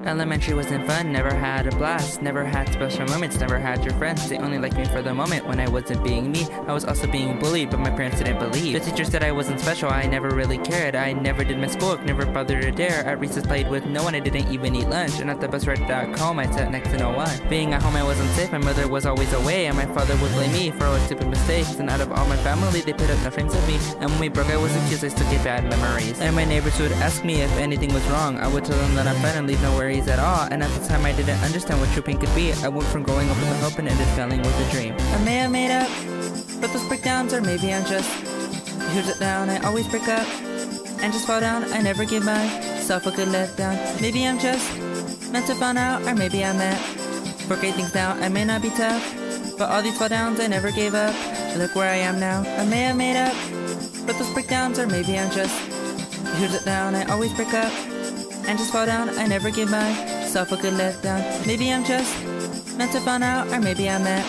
Elementary wasn't fun, never had a blast, never had special moments, never had your friends. They only liked me for the moment when I wasn't being me. I was also being bullied, but my parents didn't believe. The teacher said I wasn't special, I never really cared. I never did my schoolwork, never bothered to dare. At recess played with no one, I didn't even eat lunch. And at the bus ride back home, I sat next to no one. Being at home, I wasn't safe, my mother was always away, and my father would blame me for all his stupid mistakes. And out of all my family, they put up no frames of me. And when we broke, I was accused, I still get bad memories. And my neighbors would ask me if anything was wrong. I would tell them that I'm fine and leave no worries at all. And at the time I didn't understand what true pain could be. I went from growing up with a hope and ended failing with a dream. I may have made up, but those breakdowns, or maybe I'm just here's it down. I always break up and just fall down. I never give myself a good letdown. Maybe I'm just meant to find out, or maybe I'm meant for great things now. I may not be tough, but all these fall downs I never gave up. Look where I am now. I may have made up, but those breakdowns, or maybe I'm just here's it down. I always break up and just fall down. I never give myself a good letdown. Maybe I'm just meant to find out, or maybe I'm meant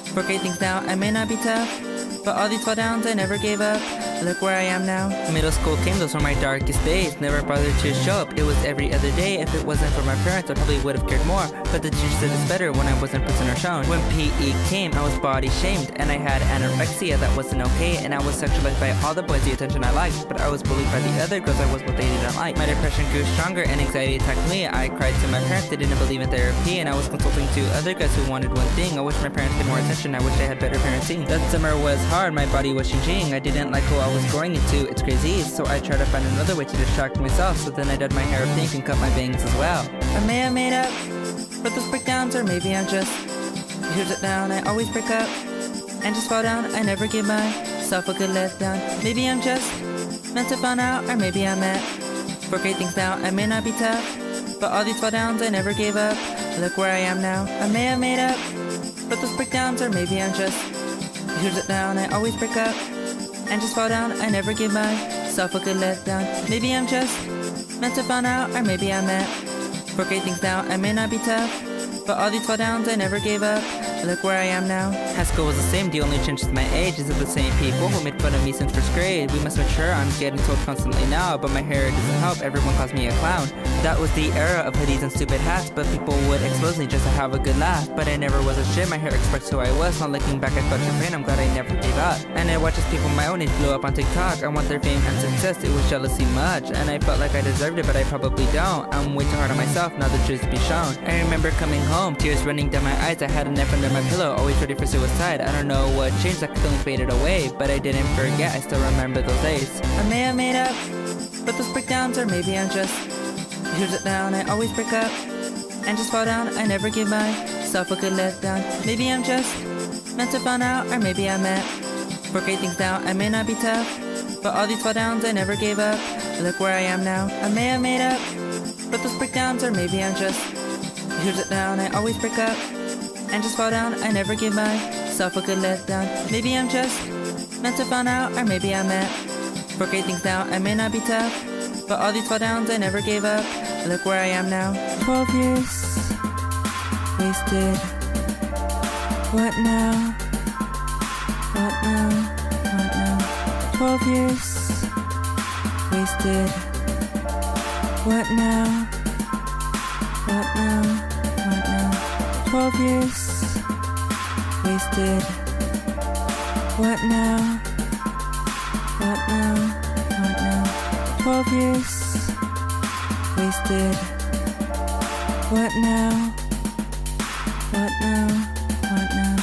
for great things now. I may not be tough, but all these fall downs I never gave up. Look where I am now. Middle school came, those were my darkest days. Never bothered to show up, it was every other day. If it wasn't for my parents, I probably would have cared more. But the teacher said it's better when I wasn't present or shown. When PE came, I was body shamed, and I had anorexia that wasn't okay. And I was sexualized by all the boys, the attention I liked. But I was bullied by the other girls, I was what they didn't like. My depression grew stronger and anxiety attacked me. I cried to my parents, they didn't believe in therapy. And I was consulting to other guys who wanted one thing. I wish my parents paid more attention, I wish I had better parenting. That summer was hard, my body was changing. I didn't like who I was growing into, it's crazy. So I tried to find another way to distract myself. So then I dyed my hair pink and cut my bangs as well. I may have made up, but those breakdowns, or maybe I'm just here's it down. I always break up and just fall down. I never give myself a good letdown. Maybe I'm just meant to find out, or maybe I'm meant for great things now. I may not be tough, but all these fall downs I never gave up. Look where I am now. I may have made up, but those breakdowns, or maybe I'm just here's it down. I always break up and just fall down. I never give myself a good letdown. Maybe I'm just meant to find out, or maybe I'm meant for great things now. I may not be tough, but all these fall downs I never gave up. Look where I am now. High school was the same, the only change is my age. Is it the same people who made fun of me since first grade? We must mature, I'm getting told constantly now, but my hair doesn't help, everyone calls me a clown. That was the era of hoodies and stupid hats, but people would expose me just to have a good laugh. But I never was a shit, my hair expressed who I was. Not looking back, I felt your pain, I'm glad I never gave up. And I watch as people my own age blow up on TikTok. I want their fame and success, it was jealousy much. And I felt like I deserved it, but I probably don't. I'm way too hard on myself, now the truth be shown. I remember coming home, tears running down my eyes. I had a knife under my pillow, always ready for suicide. I don't know what changed, that feeling faded away, but I didn't forget, I still remember those days. I may have made up, but those breakdowns, or maybe I'm just here's it down. I always break up and just fall down. I never give myself a good letdown. Maybe I'm just meant to find out, or maybe I'm meant for great things now. I may not be tough, but all these fall downs I never gave up. Look where I am now. I may have made up, but those breakdowns, or maybe I'm just here's it down. I always break up and just fall down. I never give myself a good letdown. Maybe I'm just meant to find out, or maybe I'm meant for great things now. I may not be tough, but all these fall downs I never gave up. Look where I am now. 12 years wasted. What now? What now? What now? 12 years wasted. What now? What now? What now? 12 years wasted. What now? What now? What now? 12 years wasted. What now? What now? What now?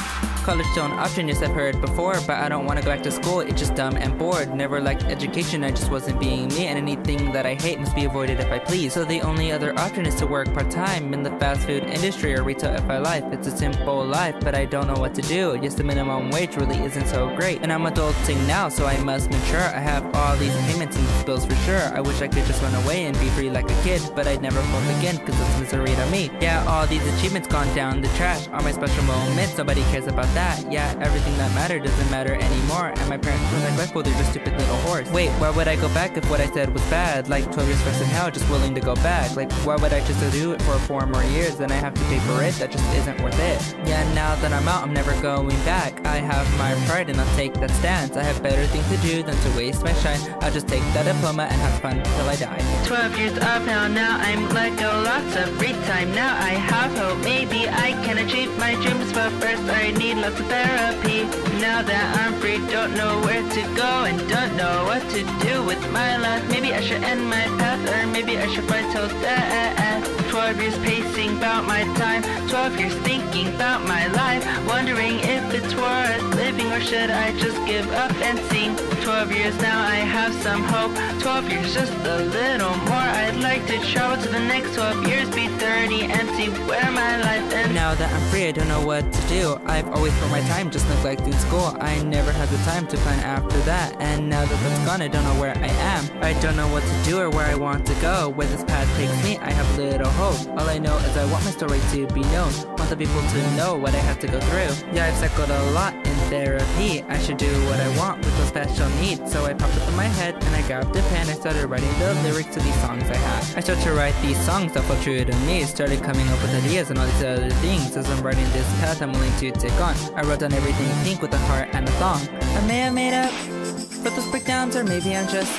College still an option, yes I've heard before, but I don't want to go back to school, it's just dumb and bored. Never liked education, I just wasn't being me, and anything that I hate must be avoided if I please. So the only other option is to work part-time in the fast food industry or retail if I like. It's a simple life, but I don't know what to do. Yes, the minimum wage really isn't so great, and I'm adulting now, so I must mature. I have all these payments and bills for sure. I wish I could just run away and be free like a kid, but I'd never fall again, cause it's misery to me. Yeah, all these achievements gone down the trash. All my special moments, nobody cares about that. Yeah, everything that mattered doesn't matter anymore. And my parents were neglectful, they're just stupid little whores. Wait, why would I go back if what I said was bad? Like 12 years stress in hell, just willing to go back. Like why would I just do it for 4 more years? Then I have to pay for it, that just isn't worth it. Yeah, now that I'm out, I'm never going back. I have my pride and I'll take that stance. I have better things to do than to waste my shine. I'll just take that diploma and have fun till I die. 12 years up now I'm let go, lots of free time. Now I have hope, maybe I can achieve my dreams, but first I need lots of therapy. Now that I'm free, don't know where to go and don't know what to do with my life. Maybe I should end my path, or maybe I should fight till death. 12 years pacing about my time, 12 years thinking about my life, wondering if it's worth living or should I just give up and see. 12 years now I have some hope, 12 years just a little more. I'd like to travel to the next 12 years, be 30 and see where my life ends. Now that I'm free, I don't know what to do. I've always spent my time just neglecting school. I never had the time to plan after that, and now that that's gone, I don't know where I am. I don't know what to do or where I want to go. Where this path takes me, I have little hope. All I know is I want my story to be known, want the people to know what I had to go through. Yeah, I've cycled a lot in therapy. I should do what I want with those special needs. So I popped up in my head and I grabbed a pen. I started writing the lyrics to these songs I have. I started to write these songs that felt true to me. Started coming up with ideas and all these other things. As I'm writing this path I'm willing to take on. I wrote down everything pink with a heart and a song. I may have made up for those breakdowns, or maybe I'm just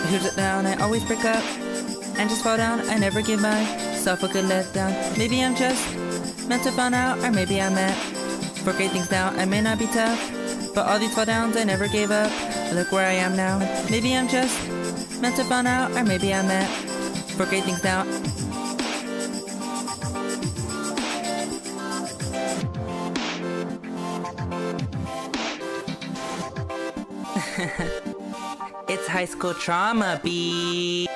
who's it down. I always break up and just fall down. I never give myself a good letdown. Maybe I'm just meant to find out, or maybe I'm meant for great things now. I may not be tough, but all these fall downs I never gave up. Look where I am now. Maybe I'm just meant to find out, or maybe I'm meant for great things now. It's high school trauma, B.